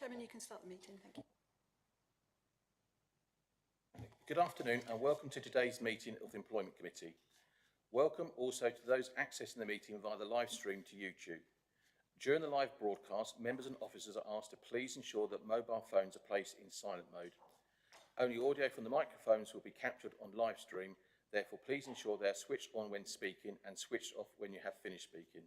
Chairman, you can start the meeting. Thank you. Good afternoon and welcome to today's meeting of the Employment Committee. Welcome also to those accessing the meeting via the live stream to YouTube. During the live broadcast, members and officers are asked to please ensure that mobile phones are placed in silent mode. Only audio from the microphones will be captured on live stream, therefore please ensure they are switched on when speaking and switched off when you have finished speaking.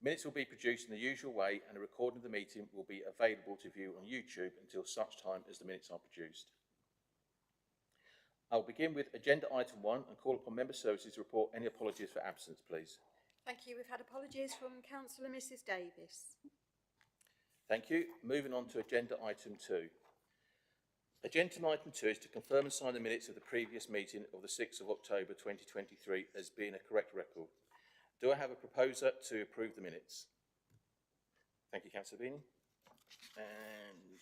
Minutes will be produced in the usual way and a recording of the meeting will be available to view on YouTube until such time as the minutes are produced. I'll begin with agenda item 1 and call upon Member Services to report any apologies for absence, please. Thank you. We've had apologies from Councillor Mrs Davis. Thank you. Moving on to agenda item 2. Agenda item 2 is to confirm and sign the minutes of the previous meeting of the 6th of October 2023 as being a correct record. Do I have a proposer to approve the minutes? Thank you, Councillor Beanie. And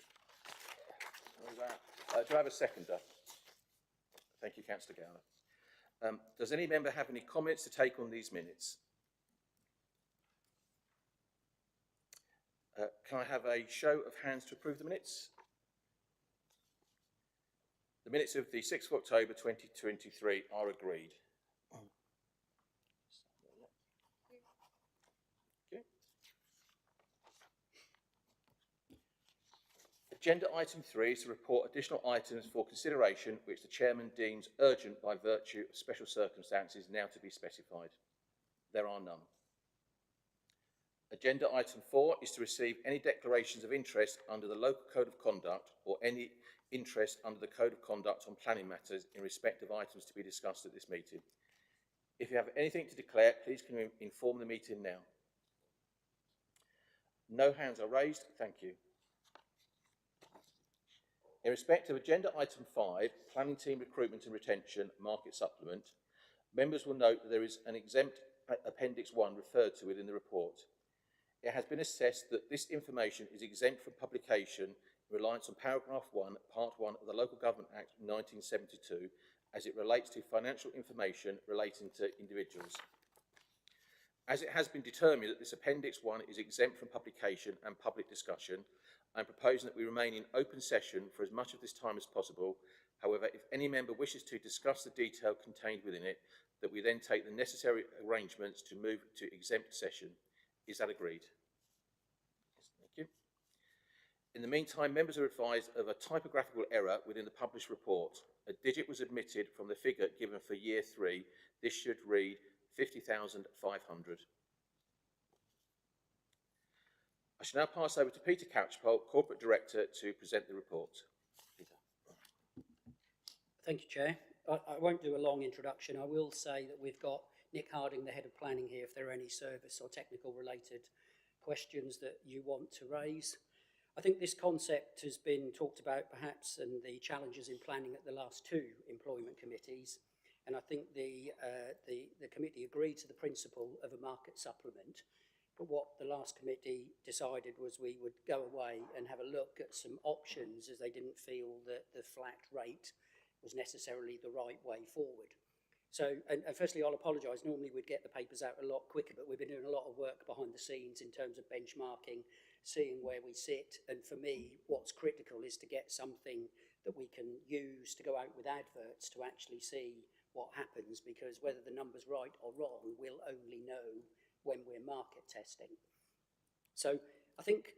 do I have a seconder? Thank you, Councillor Gowler. Does any member have any comments to take on these minutes? Can I have a show of hands to approve the minutes? The minutes of the 6th of October 2023 are agreed. Okay. Agenda item 3 is to report additional items for consideration which the Chairman deems urgent by virtue of special circumstances now to be specified. There are none. Agenda item 4 is to receive any declarations of interest under the Local Code of Conduct or any interest under the Code of Conduct on planning matters in respect of items to be discussed at this meeting. If you have anything to declare, please can you inform the meeting now. No hands are raised. Thank you. In respect of agenda item 5, planning team recruitment and retention market supplement, members will note that there is an exempt appendix 1 referred to within the report. It has been assessed that this information is exempt from publication in reliance on paragraph 1, part 1 of the Local Government Act 1972 as it relates to financial information relating to individuals. As it has been determined that this appendix 1 is exempt from publication and public discussion, I am proposing that we remain in open session for as much of this time as possible. However, if any member wishes to discuss the detail contained within it, that we then take the necessary arrangements to move to exempt session. Is that agreed? Yes, thank you. In the meantime, members are advised of a typographical error within the published report. A digit was omitted from the figure given for year 3. This should read 50,500. I shall now pass over to Peter Couchpole, Corporate Director, to present the report. Peter. Thank you, Chair. I won't do a long introduction. I will say that we've got Nick Harding, the Head of Planning, here if there are any service or technical related questions that you want to raise. I think this concept has been talked about perhaps and the challenges in planning at the last 2 employment committees. And I think the committee agreed to the principle of a market supplement. But what the last committee decided was we would go away and have a look at some options as they didn't feel that the flat rate was necessarily the right way forward. So, and firstly, I'll apologise. Normally we'd get the papers out a lot quicker, but we've been doing a lot of work behind the scenes in terms of benchmarking, seeing where we sit. And for me, what's critical is to get something that we can use to go out with adverts to actually see what happens, because whether the number's right or wrong, we'll only know when we're market testing. So I think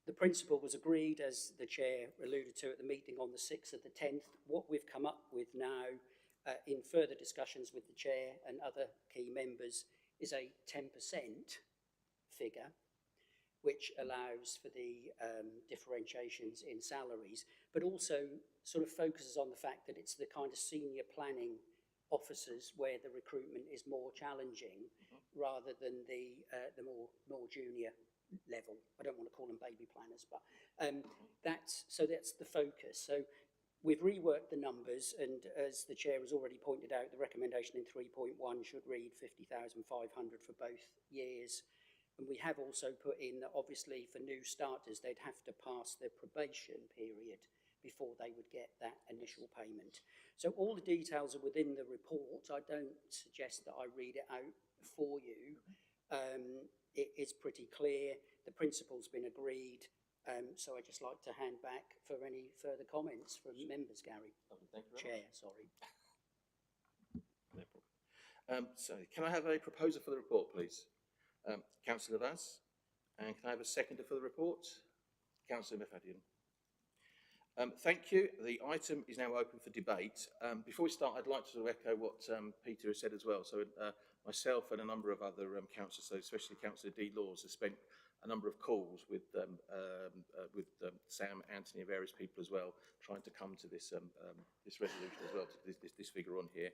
the principle was agreed, as the Chair alluded to, at the meeting on the 6th of the 10th. What we've come up with now, in further discussions with the Chair and other key members, is a 10% figure, which allows for the differentiations in salaries, but also sort of focuses on the fact that it's the kind of senior planning officers where the recruitment is more challenging rather than the more junior level. I don't want to call them baby planners, but that's the focus. So we've reworked the numbers, and as the Chair has already pointed out, the recommendation in 3.1 should read 50,500 for both years. And we have also put in that obviously for new starters, they'd have to pass their probation period before they would get that initial payment. So all the details are within the report. I don't suggest that I read it out for you. It is pretty clear. The principle's been agreed. So I'd just like to hand back for any further comments from members, Gary. Lovely, thank you very Chair, sorry. much. No problem. So can I have a proposer for the report, please? Councillor Vaz. And can I have a seconder for the report? Councillor Mifadian. Thank you. The item is now open for debate. Before we start, I'd like to echo what Peter has said as well. So myself and a number of other councillors, so especially Councillor D. Laws, have spent a number of calls with Sam, Anthony, and various people as well, trying to come to this this resolution as well, to this figure on here.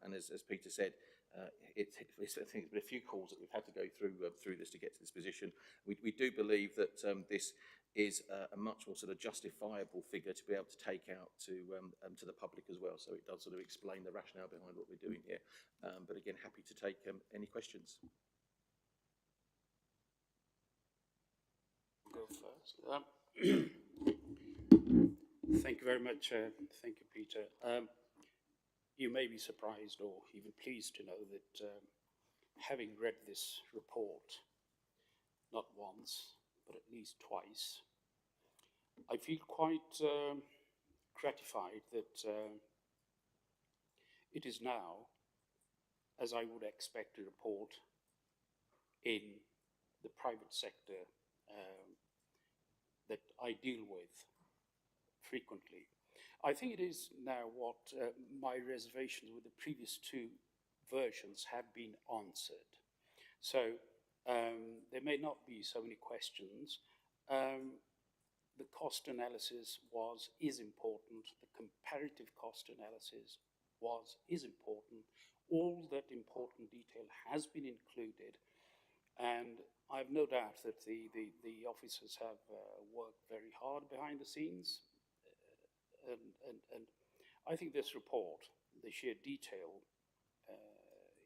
And as Peter said, I think it's been a few calls that we've had to go through this to get to this position. We do believe that this is a much more sort of justifiable figure to be able to take out to the public as well. So it does sort of explain the rationale behind what we're doing here. But again, happy to take any questions. Go first. Thank you very much. Thank you, Peter. You may be surprised or even pleased to know that having read this report, not once, but at least twice, I feel quite gratified that it is now, as I would expect a report in the private sector that I deal with frequently. I think it is now what my reservations with the previous two versions have been answered. So there may not be so many questions. The cost analysis is important. The comparative cost analysis is important. All that important detail has been included, and I have no doubt that the officers have worked very hard behind the scenes, and I think this report, the sheer detail,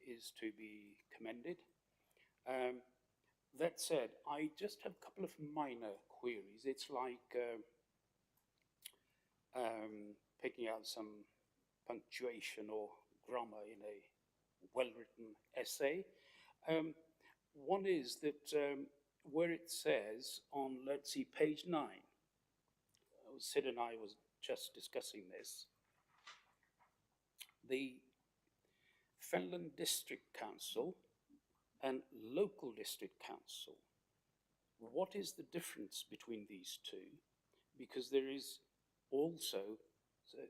is to be commended. That said, I just have a couple of minor queries. It's like picking out some punctuation or grammar in a well-written essay. One is that where it says on, let's see, page 9, Sid and I was just discussing this, the Fenland District Council and local district council. What is the difference between these two? Because there is also a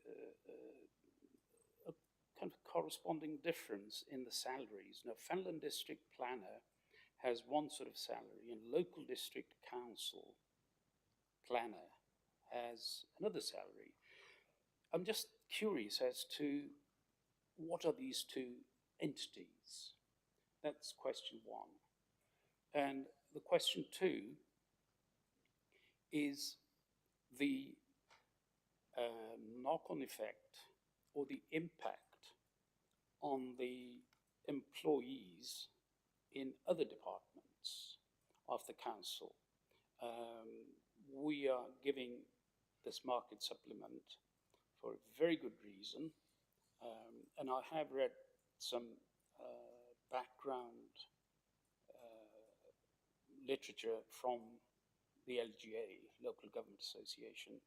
kind of corresponding difference in the salaries. Now, Fenland District Planner has one sort of salary, and local district council planner has another salary. I'm just curious as to what are these two entities? That's question one. And the question two is the knock-on effect or the impact on the employees in other departments of the council. We are giving this market supplement for a very good reason, and I have read some background literature from the LGA, Local Government Association,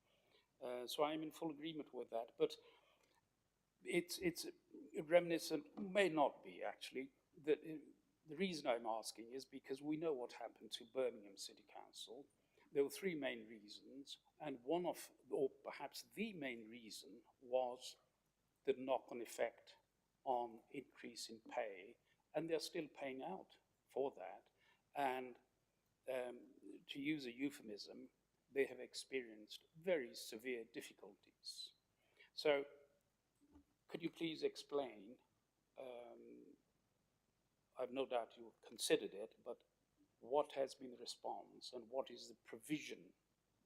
so I'm in full agreement with that, but it's reminiscent, may not be actually. The reason I'm asking is because we know what happened to Birmingham City Council. There were three main reasons, and one of, or perhaps the main reason, was the knock-on effect on increase in pay, and they're still paying out for that. And to use a euphemism, they have experienced very severe difficulties. So could you please explain, I've no doubt you've considered it, but what has been the response and what is the provision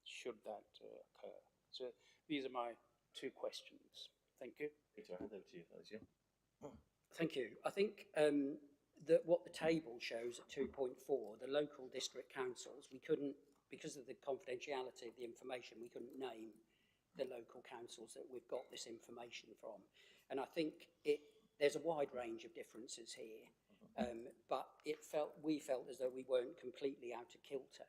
should that occur? So these are my two questions. Thank you. Peter, I'll hand over to you, please, yeah. Thank you. I think that what the table shows at 2.4, the local district councils, we couldn't, because of the confidentiality of the information, we couldn't name the local councils that we've got this information from. And I think there's a wide range of differences here, but we felt as though we weren't completely out of kilter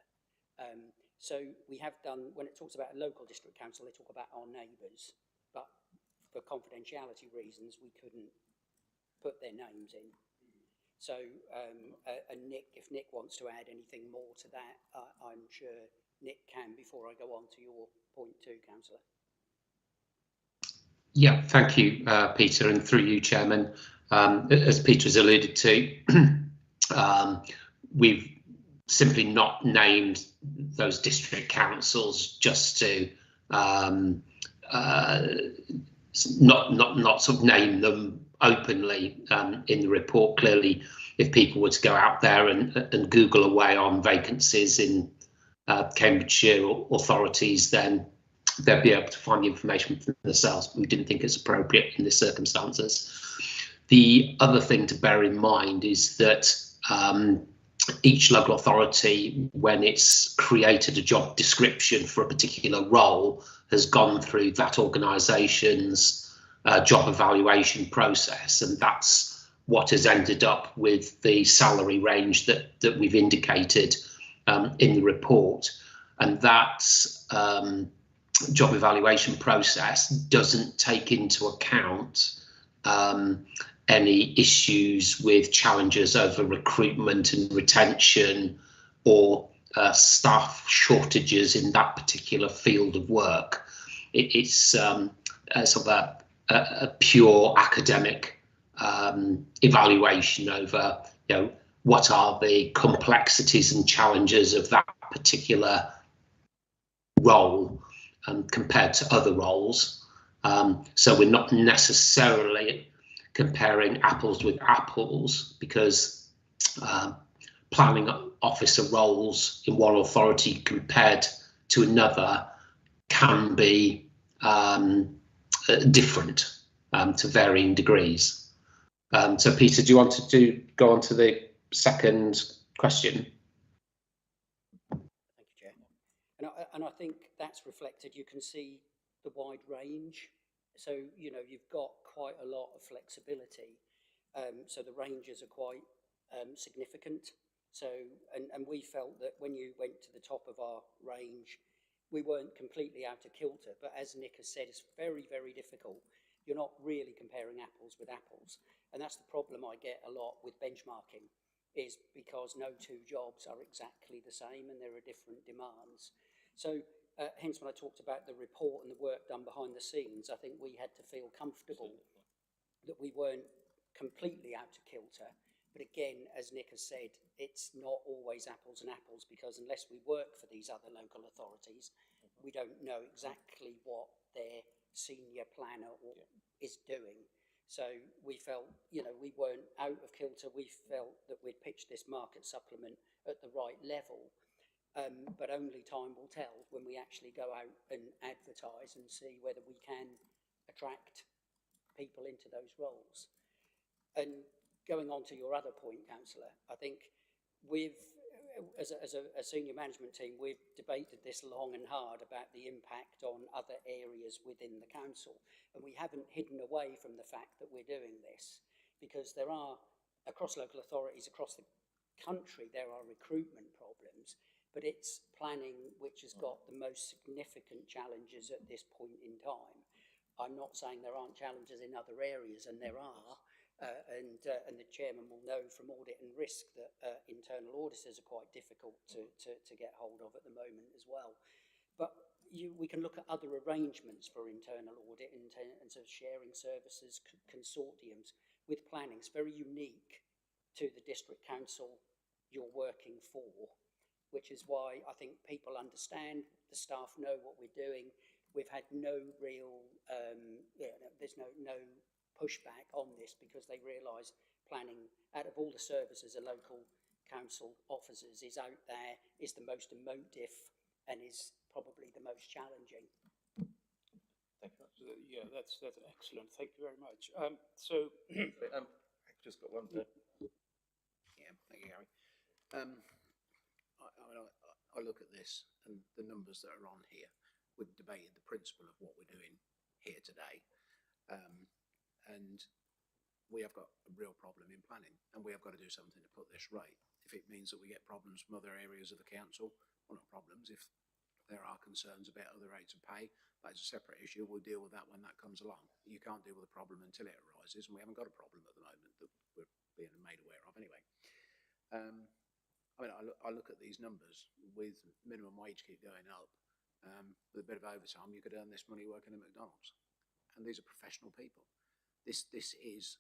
So we have done, when it talks about a local district council, they talk about our neighbours, but for confidentiality reasons, we couldn't put their names in. So, and Nick, if Nick wants to add anything more to that, I'm sure Nick can before I go on to your point too, Councillor. Yeah, thank you, Peter, and through you, Chairman. As Peter has alluded to, we've simply not named those district councils just to not sort of name them openly in the report. Clearly, if people were to go out there and Google away on vacancies in Cambridgeshire authorities, then they'll be able to find the information for themselves. We didn't think it's appropriate in the circumstances. The other thing to bear in mind is that each local authority, when it's created a job description for a particular role, has gone through that organisation's job evaluation process, and that's what has ended up with the salary range that we've indicated in the report. And that job evaluation process doesn't take into account any issues with challenges over recruitment and retention or staff shortages in that particular field of work. It's sort of a pure academic evaluation over, you know, what are the complexities and challenges of that particular role compared to other roles. So we're not necessarily comparing apples with apples, because planning officer roles in one authority compared to another can be different to varying degrees. So Peter, do you want to go on to the second question? Thank you, Chair. And I think that's reflected. You can see the wide range. So, you know, you've got quite a lot of flexibility. So the ranges are quite significant. So, and we felt that when you went to the top of our range, we weren't completely out of kilter. But as Nick has said, it's very, very difficult. You're not really comparing apples with apples. And that's the problem I get a lot with benchmarking, is because no two jobs are exactly the same and there are different demands. So hence when I talked about the report and the work done behind the scenes, I think we had to feel comfortable that we weren't completely out of kilter. But again, as Nick has said, it's not always apples and apples, because unless we work for these other local authorities, we don't know exactly what their senior planner is doing. So we felt, you know, we weren't out of kilter. We felt that we'd pitched this market supplement at the right level. But only time will tell when we actually go out and advertise and see whether we can attract people into those roles. And going on to your other point, Councillor, I think as a senior management team, we've debated this long and hard about the impact on other areas within the council. And we haven't hidden away from the fact that we're doing this, because there are, across local authorities, across the country, there are recruitment problems. But it's planning which has got the most significant challenges at this point in time. I'm not saying there aren't challenges in other areas, and there are, and the chairman will know from audit and risk that internal auditors are quite difficult to get hold of at the moment as well. But we can look at other arrangements for internal audit in terms of sharing services, consortiums with planning. It's very unique to the district council you're working for, which is why I think people understand, the staff know what we're doing. We've had no real, there's no pushback on this, because they realise planning, out of all the services a local council offers us, is out there, is the most emotive and is probably the most challenging. Thank you. Yeah, that's excellent. Thank you very much. So, I've just got one. Yeah, thank you, Gary. I look at this and the numbers that are on here. We've debated the principle of what we're doing here today, and we have got a real problem in planning, and we have got to do something to put this right. If it means that we get problems from other areas of the council, well, not problems, if there are concerns about other rates of pay, that's a separate issue. We'll deal with that when that comes along. You can't deal with a problem until it arises, and we haven't got a problem at the moment that we're being made aware of anyway. I mean, I look at these numbers with minimum wage keep going up. With a bit of overtime, you could earn this money working at McDonald's. And these are professional people. This is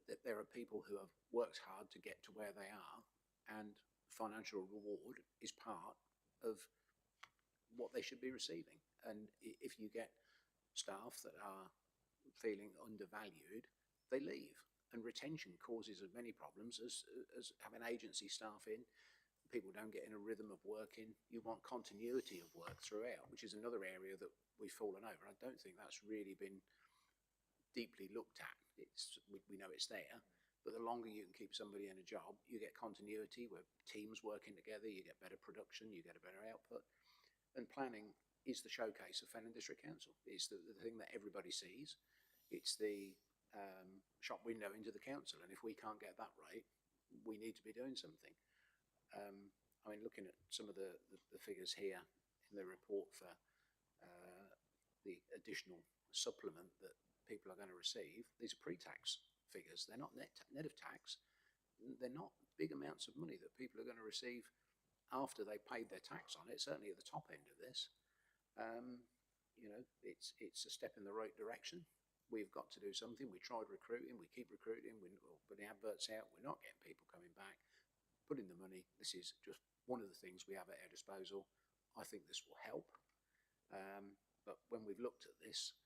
that there are people who have worked hard to get to where they are, and financial reward is part of what they should be receiving. And if you get staff that are feeling undervalued, they leave. And retention causes as many problems as having agency staff in. People don't get in a rhythm of working. You want continuity of work throughout, which is another area that we've fallen over. I don't think that's really been deeply looked at. We know it's there, but the longer you can keep somebody in a job, you get continuity where teams working together, you get better production, you get a better output. And planning is the showcase of Fenland District Council. It's the thing that everybody sees. It's the shop window into the council, and if we can't get that right, we need to be doing something. I mean, looking at some of the figures here in the report for the additional supplement that people are going to receive, these are pre-tax figures. They're not net of tax. They're not big amounts of money that people are going to receive after they paid their tax on it, certainly at the top end of this. You know, it's a step in the right direction. We've got to do something. We tried recruiting, we keep recruiting, we're putting adverts out, we're not getting people coming back, putting the money. This is just one of the things we have at our disposal. I think this will help. But when we've looked at this,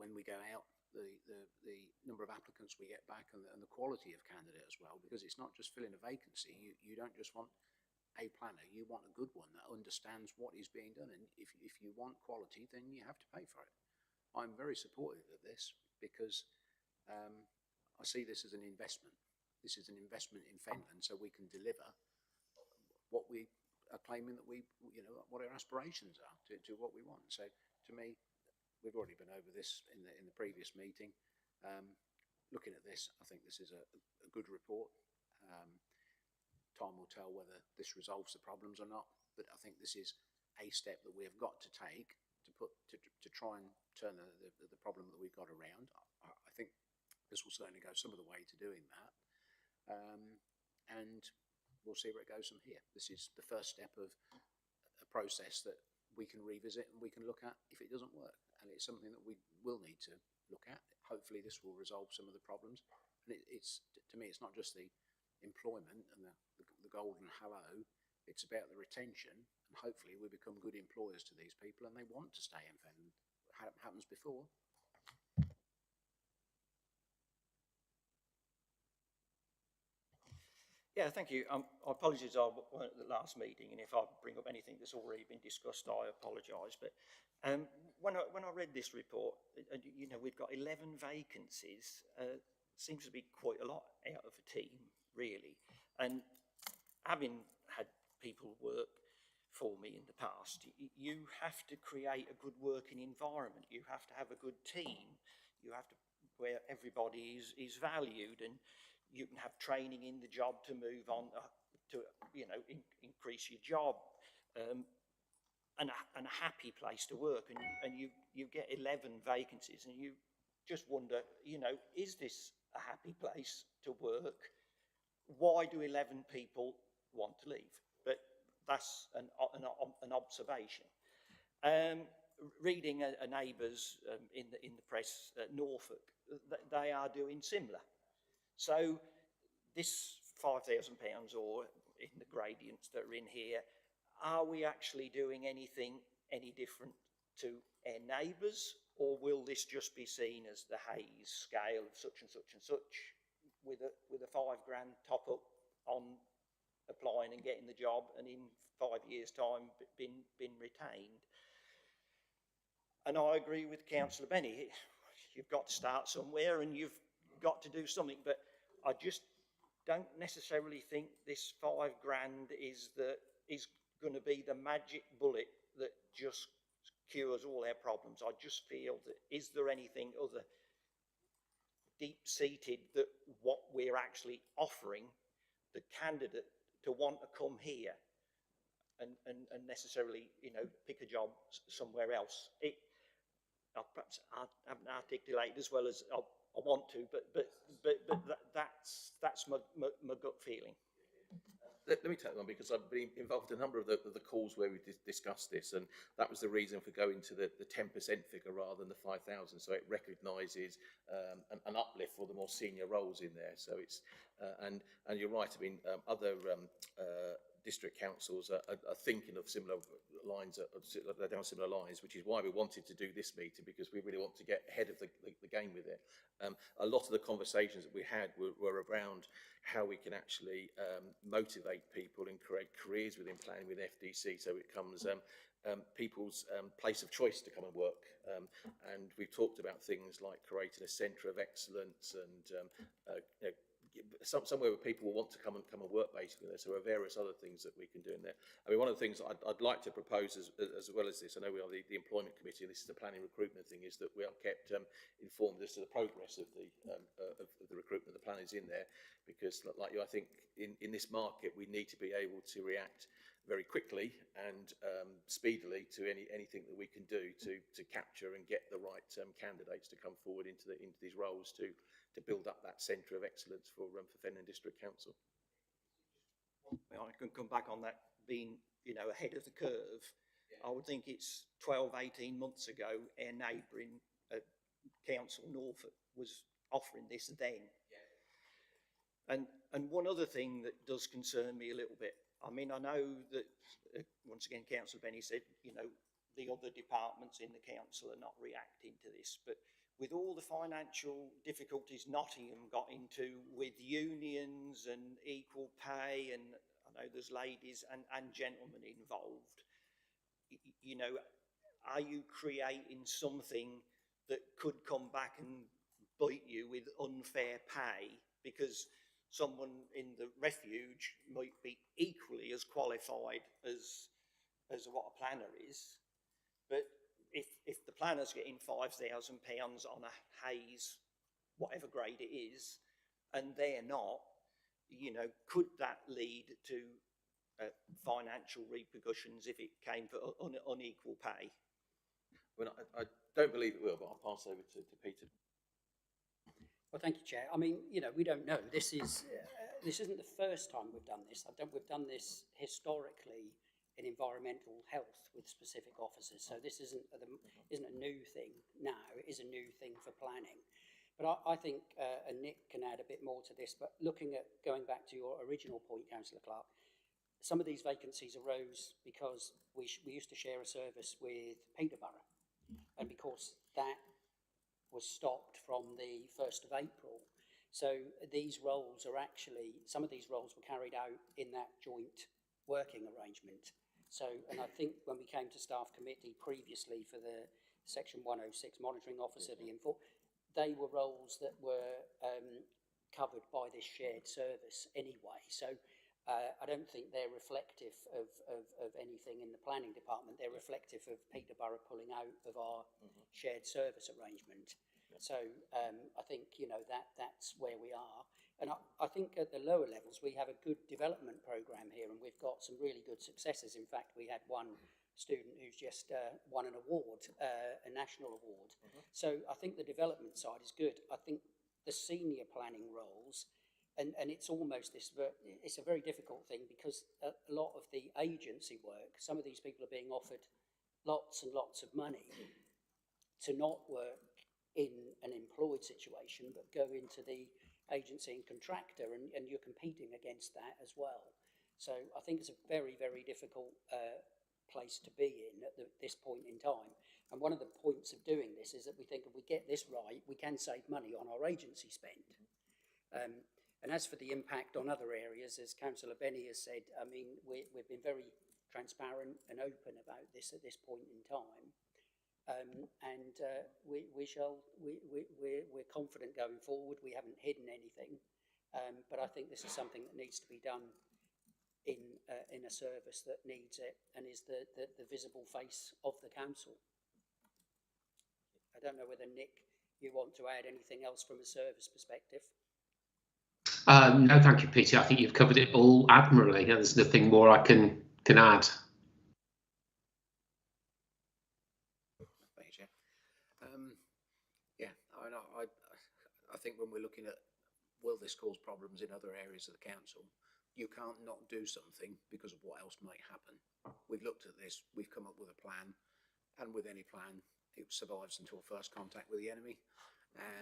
when we go out, the number of applicants we get back and the quality of candidate as well, because it's not just filling a vacancy. You don't just want a planner, you want a good one that understands what is being done. And if you want quality, then you have to pay for it. I'm very supportive of this because I see this as an investment. This is an investment in Fenland, so we can deliver what we are claiming that what our aspirations are to what we want. So to me, we've already been over this in the previous meeting. Looking at this, I think this is a good report. Time will tell whether this resolves the problems or not, but I think this is a step that we have got to take to try and turn the problem that we've got around. I think this will certainly go some of the way to doing that, and we'll see where it goes from here. This is the first step of a process that we can revisit and we can look at if it doesn't work, and it's something that we will need to look at. Hopefully this will resolve some of the problems, and it's to me, it's not just the employment and the golden hello. It's about the retention, and hopefully we become good employers to these people and they want to stay in Fenland. It happens before. Yeah, thank you. I apologise, I weren't at the last meeting, and if I bring up anything that's already been discussed, I apologise. But when I read this report, you know, we've got 11 vacancies. Seems to be quite a lot out of a team, really. And having had people work for me in the past, you have to create a good working environment. You have to have a good team. You have to, where everybody is valued, and you can have training in the job to move on to, you know, increase your job, and a happy place to work. And you get 11 vacancies, and you just wonder, you know, is this a happy place to work? Why do 11 people want to leave? But that's an observation. Reading a neighbours in the press at Norfolk, they are doing similar. So this £5,000, or in the gradients that are in here, are we actually doing anything any different to our neighbours, or will this just be seen as the Hayes scale of such and such and such, with a £5 grand top up on applying and getting the job, and in 5 years' time been retained? And I agree with Councillor Benny. You've got to start somewhere, and you've got to do something. But I just don't necessarily think this £5 grand is going to be the magic bullet that just cures all our problems. I just feel that, is there anything other deep-seated that what we're actually offering the candidate to want to come here? and necessarily, you know, pick a job somewhere else. Perhaps I haven't articulated as well as I want to, but that's my gut feeling. Let me take one, because I've been involved in a number of the calls where we discussed this, and that was the reason for going to the 10% figure rather than the 5,000. So it recognises an uplift for the more senior roles in there. So it's and you're right. I mean, other district councils are thinking of similar lines, down similar lines, which is why we wanted to do this meeting, because we really want to get ahead of the game with it. A lot of the conversations that we had were around how we can actually motivate people and create careers within planning with FDC, so it becomes people's place of choice to come and work. And we've talked about things like creating a centre of excellence and you know, somewhere where people will want to come and work, basically. So there are various other things that we can do in there. I mean, one of the things I'd like to propose as well as this, I know we are the employment committee, and this is the planning recruitment thing, is that we are kept informed as to the progress of the recruitment of the planners in there, because like you, I think in this market we need to be able to react very quickly and speedily to anything that we can do to capture and get the right candidates to come forward into these roles to build up that centre of excellence for Fenton District Council. Well, I can come back on that being, you know, ahead of the curve. Yeah. I would think it's 12, 18 months ago, our neighbouring council, Norfolk, was offering this then. Yeah. And one other thing that does concern me a little bit, I mean, I know that, once again, Councillor Benny said, you know, the other departments in the council are not reacting to this, but with all the financial difficulties Nottingham got into with unions and equal pay, and I know there's ladies and gentlemen involved, you know, are you creating something that could come back and bite you with unfair pay because someone in the refuge might be equally as qualified as what a planner is, but if the planner's getting £5,000 on a Hayes, whatever grade it is, and they're not, you know, could that lead to financial repercussions if it came for unequal pay? Well, I don't believe it will, but I'll pass over to Peter. Well, thank you, Chair. I mean, you know, we don't know. This isn't the first time we've done this. We've done this historically in environmental health with specific officers. So this isn't a new thing now. It is a new thing for planning. But I think, and Nick can add a bit more to this, but going back to your original point, Councillor Clark, some of these vacancies arose because we used to share a service with Peterborough, and because that was stopped from the 1st of April. So these roles are actually, some of these roles were carried out in that joint working arrangement. So, and I think when we came to staff committee previously for the Section 106 monitoring officer, they were roles that were covered by this shared service anyway. So I don't think they're reflective of anything in the planning department. They're reflective of Peterborough pulling out of our shared service arrangement. Yeah. So I think, you know, that's where we are. And I think at the lower levels, we have a good development programme here, and we've got some really good successes. In fact, we had one student who's just won an award, a national award. So I think the development side is good. I think the senior planning roles, and it's almost this, it's a very difficult thing because a lot of the agency work, some of these people are being offered lots and lots of money to not work in an employed situation, but go into the agency and contractor, and you're competing against that as well. So I think it's a very, very difficult place to be in at this point in time. And one of the points of doing this is that we think if we get this right, we can save money on our agency spend. And as for the impact on other areas, as Councillor Benny has said, I mean, we've been very transparent and open about this at this point in time. We're confident going forward. We haven't hidden anything, but I think this is something that needs to be done in a service that needs it and is the visible face of the council. I don't know whether, Nick, you want to add anything else from a service perspective? No, thank you, Peter. I think you've covered it all admirably. There's nothing more I can add. think when we're looking at, will this cause problems in other areas of the council, you can't not do something because of what else might happen. We've looked at this, we've come up with a plan, and with any plan, it survives until first contact with the enemy.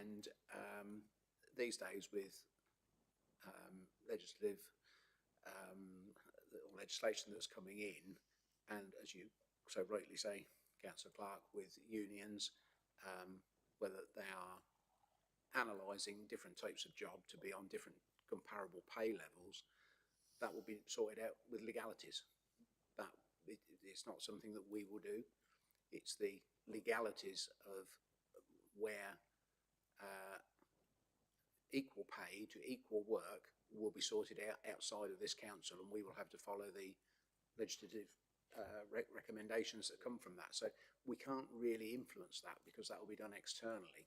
And these days with legislation that's coming in, and as you so rightly say, Councillor Clark, with unions, whether they are analysing different types of job to be on different comparable pay levels, that will be sorted out with legalities. That it's not something that we will do. It's the legalities of where equal pay to equal work will be sorted out outside of this council, and we will have to follow the legislative recommendations that come from that. So we can't really influence that because that will be done externally.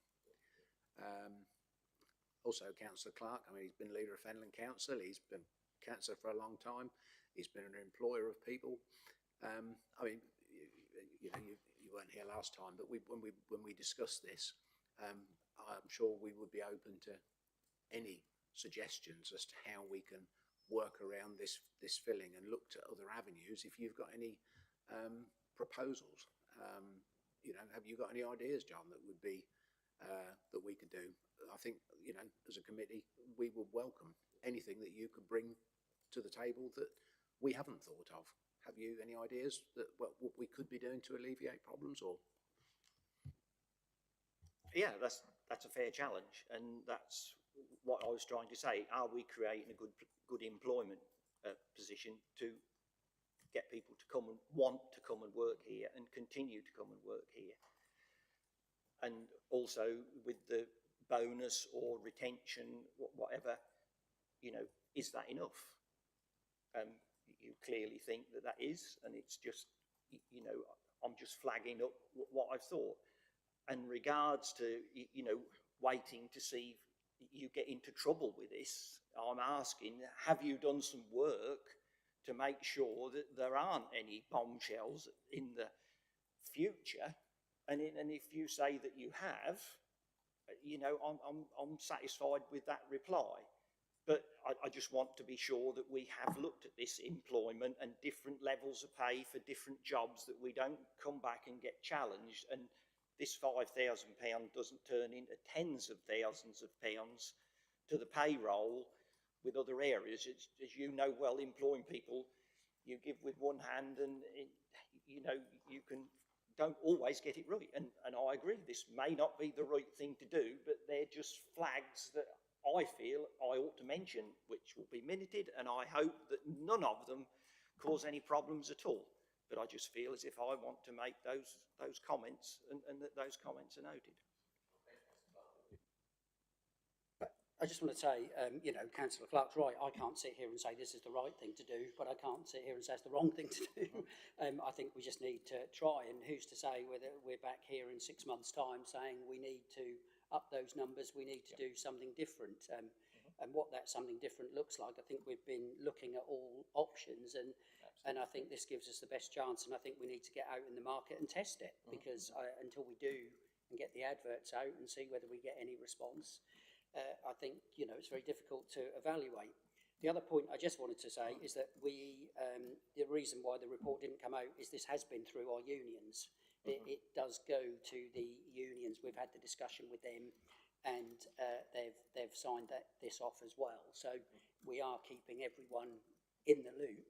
Also, Councillor Clark, I mean, he's been leader of Fenland Council, he's been councillor for a long time, he's been an employer of people. I mean, you weren't here last time, but when we discussed this, I'm sure we would be open to any suggestions as to how we can work around this filling and look to other avenues. If you've got any proposals, you know, have you got any ideas, John, that would be that we could do? I think, you know, as a committee, we would welcome anything that you could bring to the table that we haven't thought of. Have you any ideas that what we could be doing to alleviate problems? Or yeah, that's a fair challenge, and that's what I was trying to say. Are we creating a good employment position to get people to come and want to come and work here and continue to come and work here? And also with the bonus or retention, whatever, you know, is that enough? You clearly think that is, and it's just, you know, I'm just flagging up what I've thought. And regards to, you know, waiting to see you get into trouble with this, I'm asking, have you done some work to make sure that there aren't any bombshells in the future? And if you say that you have, you know, I'm satisfied with that reply. But I just want to be sure that we have looked at this employment and different levels of pay for different jobs, that we don't come back and get challenged and this £5,000 doesn't turn into tens of thousands of pounds to the payroll with other areas. It's, as you know well, employing people, you give with one hand and, you know, you don't always get it right. And I agree, this may not be the right thing to do, but they're just flags that I feel I ought to mention, which will be minuted, and I hope that none of them cause any problems at all. But I just feel as if I want to make those comments and that those comments are noted. I just want to say, you know, Councillor Clark's right. I can't sit here and say this is the right thing to do, but I can't sit here and say it's the wrong thing to do. I think we just need to try, and who's to say whether we're back here in 6 months' time saying we need to up those numbers, we need to do something different. And what that something different looks like, I think we've been looking at all options, and I think this gives us the best chance, and I think we need to get out in the market and test it, because until we do and get the adverts out and see whether we get any response, I think, you know, it's very difficult to evaluate. The other point I just wanted to say is that the reason why the report didn't come out is this has been through our unions. It does go to the unions. We've had the discussion with them, and they've signed this off as well. So we are keeping everyone in the loop.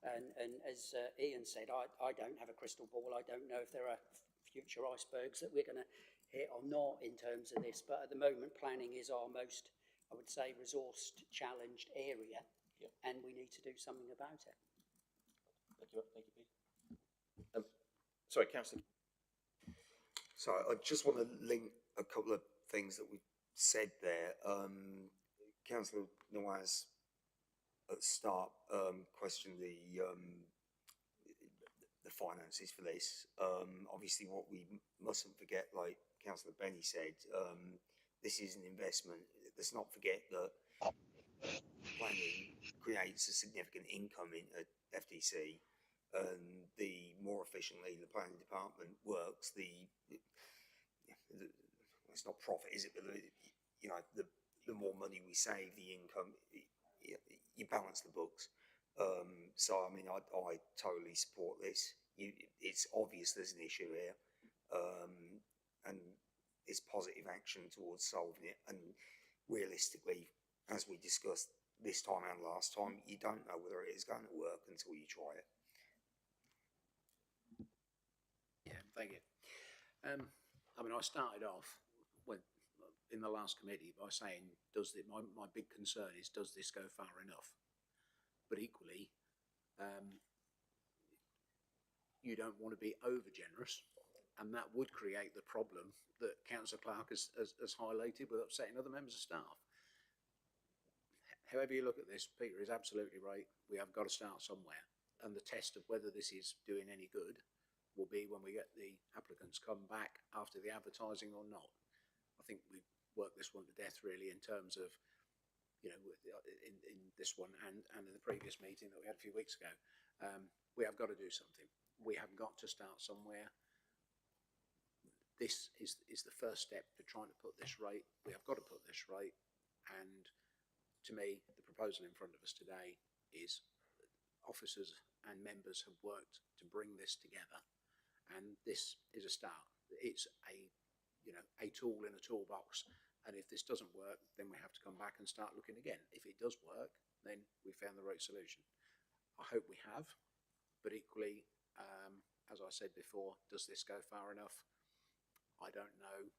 And as Ian said, I don't have a crystal ball. I don't know if there are future icebergs that we're going to hit or not in terms of this. But at the moment, planning is our most, I would say, resourced, challenged area, and we need to do something about it. Thank you, Pete. Sorry, Councillor. So I just want to link a couple of things that we've said there. Councillor Nawaz at the start questioned the finances for this. Obviously, what we mustn't forget, like Councillor Benny said, this is an investment. Let's not forget that planning creates a significant income in FDC. And the more efficiently the planning department works, it's not profit, is it? But you know, the more money we save, the income, you balance the books. So, I mean, I totally support this. It's obvious there's an issue here, and it's positive action towards solving it. And realistically, as we discussed this time and last time, you don't know whether it is going to work until you try it. Yeah, thank you. I mean, I started off in the last committee by saying, my big concern is, does this go far enough? But equally, you don't want to be over generous, and that would create the problem that Councillor Clark has highlighted with upsetting other members of staff. However you look at this, Peter is absolutely right. We have got to start somewhere, and the test of whether this is doing any good will be when we get the applicants come back after the advertising or not. I think we've worked this one to death really in terms of, you know, in this one and in the previous meeting that we had a few weeks ago. We have got to do something. We have got to start somewhere. This is the first step to trying to put this right. We have got to put this right. And to me, the proposal in front of us today is officers and members have worked to bring this together. And this is a start. It's a tool in a toolbox. And if this doesn't work, then we have to come back and start looking again. If it does work, then we found the right solution. I hope we have, but equally, as I said before, does this go far enough? I don't know,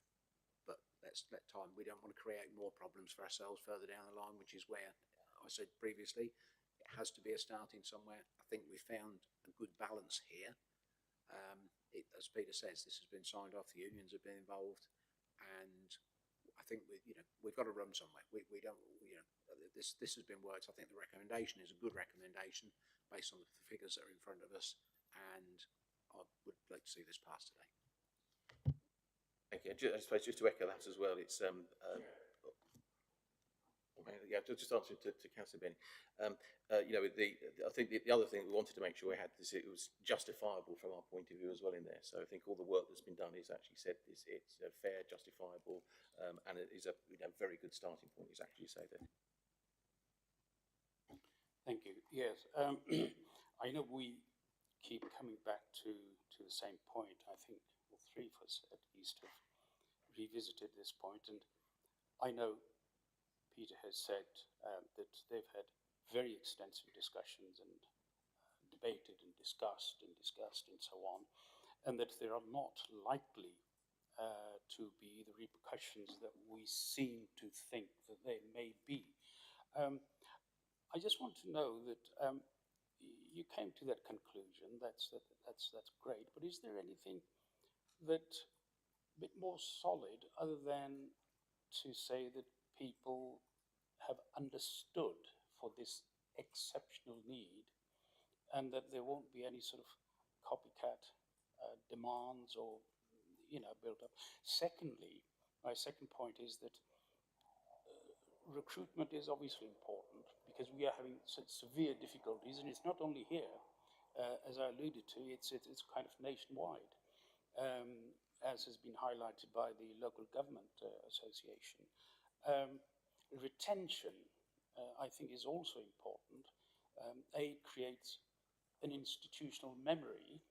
but let's let time. We don't want to create more problems for ourselves further down the line, which is where I said previously, it has to be a starting somewhere. I think we found a good balance here. As Peter says, this has been signed off, the unions have been involved, and I think we've got to run somewhere. We don't, this has been worked. I think the recommendation is a good recommendation based on the figures that are in front of us, and I would like to see this passed today. Thank you. I suppose just to echo that as well, it's just answering to Councillor Benny. I think the other thing we wanted to make sure we had this, it was justifiable from our point of view as well in there. So I think all the work that's been done is actually said it's fair, justifiable, and it is a very good starting point. Is actually say that. Thank you. Yes, I know we keep coming back to the same point. I think all three of us at least have revisited this point, and I know Peter has said that they've had very extensive discussions and debated and discussed and so on, and that there are not likely to be the repercussions that we seem to think that there may be. I just want to know that you came to that conclusion. That's great. But is there anything that a bit more solid other than to say that people have understood for this exceptional need, and that there won't be any sort of copycat demands or built up? Secondly, my second point is that recruitment is obviously important because we are having such severe difficulties, and it's not only here, as I alluded to, it's kind of nationwide, as has been highlighted by the Local Government Association. Retention, I think, is also important. It creates an institutional memory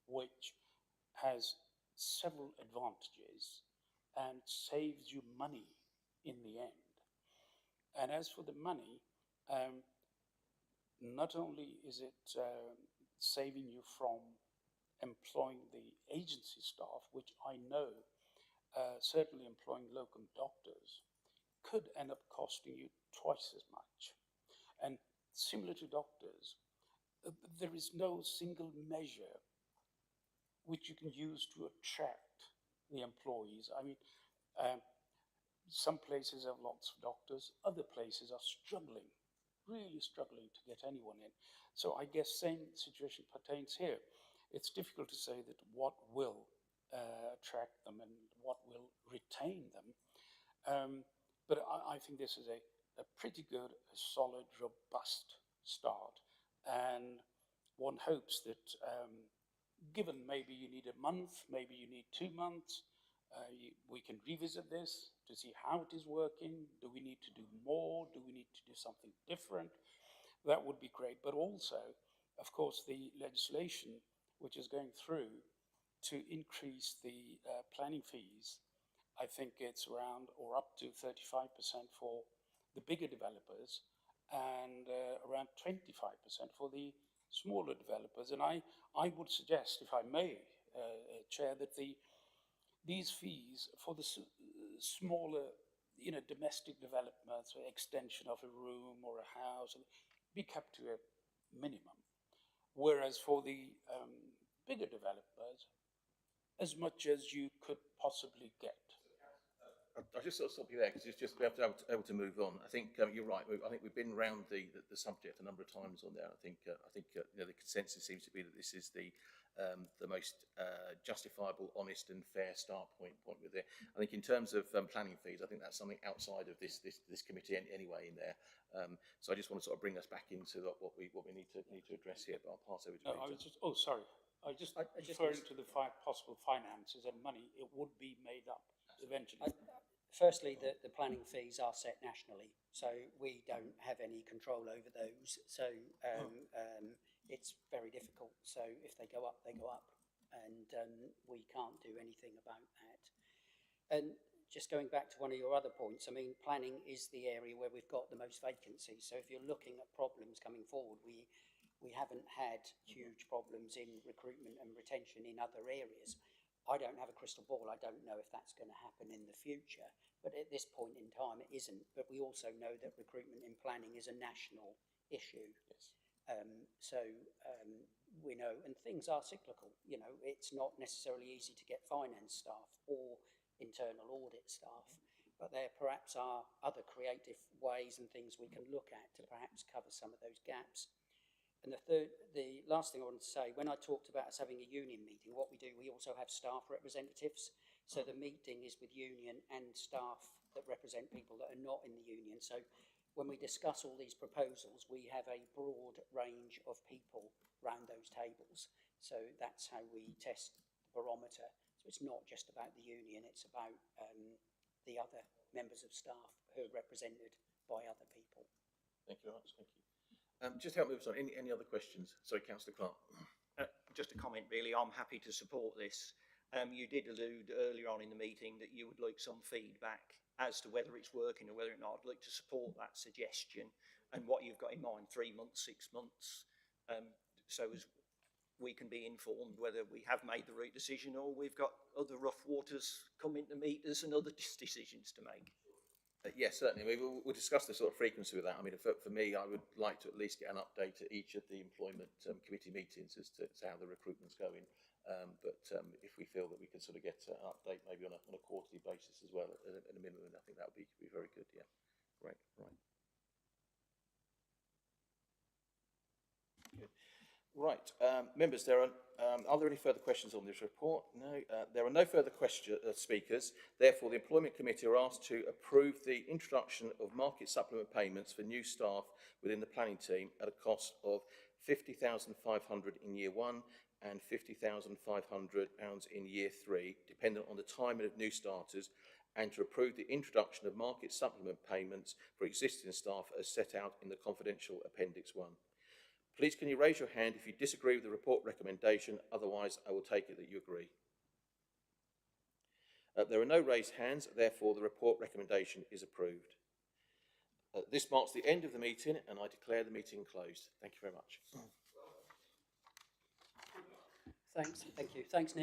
which has several advantages and saves you money in the end. And as for the money, not only is it saving you from employing the agency staff, which I know certainly employing locum doctors could end up costing you twice as much. And similar to doctors, there is no single measure which you can use to attract the employees. I mean, some places have lots of doctors, other places are struggling, really struggling to get anyone in. So I guess same situation pertains here. It's difficult to say that what will attract them and what will retain them. But I think this is a pretty good, a solid, robust start. And one hopes that given maybe you need a month, maybe you need 2 months, We can revisit this to see how it is working. Do we need to do more? Do we need to do something different? That would be great. But also, of course, the legislation which is going through to increase the planning fees, I think it's around or up to 35% for the bigger developers and around 25% for the smaller developers. And I would suggest, if I may, Chair, that these fees for the smaller, domestic developments, or extension of a room or a house, be kept to a minimum. Whereas for the bigger developers, as much as you could possibly get. I'll just sort of stop you there because it's just we have to be able to move on. I think you're right. I think we've been around the subject a number of times on there. I think the consensus seems to be that this is the most justifiable, honest, and fair start point with it. I think in terms of planning fees, I think that's something outside of this committee anyway in there. So I just want to sort of bring us back into what we need to address here. But I'll pass over to you. Sorry. I just referring to the possible finances and money. It would be made up eventually. Firstly, the planning fees are set nationally, so we don't have any control over those. So it's very difficult. So if they go up, they go up, and we can't do anything about that. And just going back to one of your other points, I mean, planning is the area where we've got the most vacancies. So if you're looking at problems coming forward, we haven't had huge problems in recruitment and retention in other areas. I don't have a crystal ball. I don't know if that's going to happen in the future. But at this point in time, it isn't. But we also know that recruitment in planning is a national issue. Yes. We know, and things are cyclical. It's not necessarily easy to get finance staff or internal audit staff. But there perhaps are other creative ways and things we can look at to perhaps cover some of those gaps. And the last thing I wanted to say, when I talked about us having a union meeting, what we do, we also have staff representatives. So the meeting is with union and staff that represent people that are not in the union. So when we discuss all these proposals, we have a broad range of people around those tables. So that's how we test the barometer. So it's not just about the union, it's about the other members of staff who are represented by other people. Thank you very much. Thank you. Just help move us on. Any other questions? Sorry, Councillor Clark. Just a comment, really. I'm happy to support this. You did allude earlier on in the meeting that you would like some feedback as to whether it's working or whether or not. I'd like to support that suggestion and what you've got in mind, 3 months, 6 months, so as we can be informed whether we have made the right decision or we've got other rough waters coming to meet us and other decisions to make. Yes, certainly. We'll discuss the sort of frequency with that. I mean, for me, I would like to at least get an update at each of the employment committee meetings as to how the recruitment's going. But if we feel that we can sort of get an update maybe on a quarterly basis as well at a minimum, I think that would be very good. Yeah, great. Right. Good. Right, members, are there any further questions on this report? No, there are no further speakers. Therefore, the Employment Committee are asked to approve the introduction of market supplement payments for new staff within the planning team at a cost of £50,500 in year 1 and £50,500 in year 3, dependent on the timing of new starters, and to approve the introduction of market supplement payments for existing staff as set out in the confidential Appendix 1. Please can you raise your hand if you disagree with the report recommendation, otherwise I will take it that you agree. There are no raised hands, therefore the report recommendation is approved. This marks the end of the meeting and I declare the meeting closed. Thank you very much. Thanks, thank you. Thanks, Nick.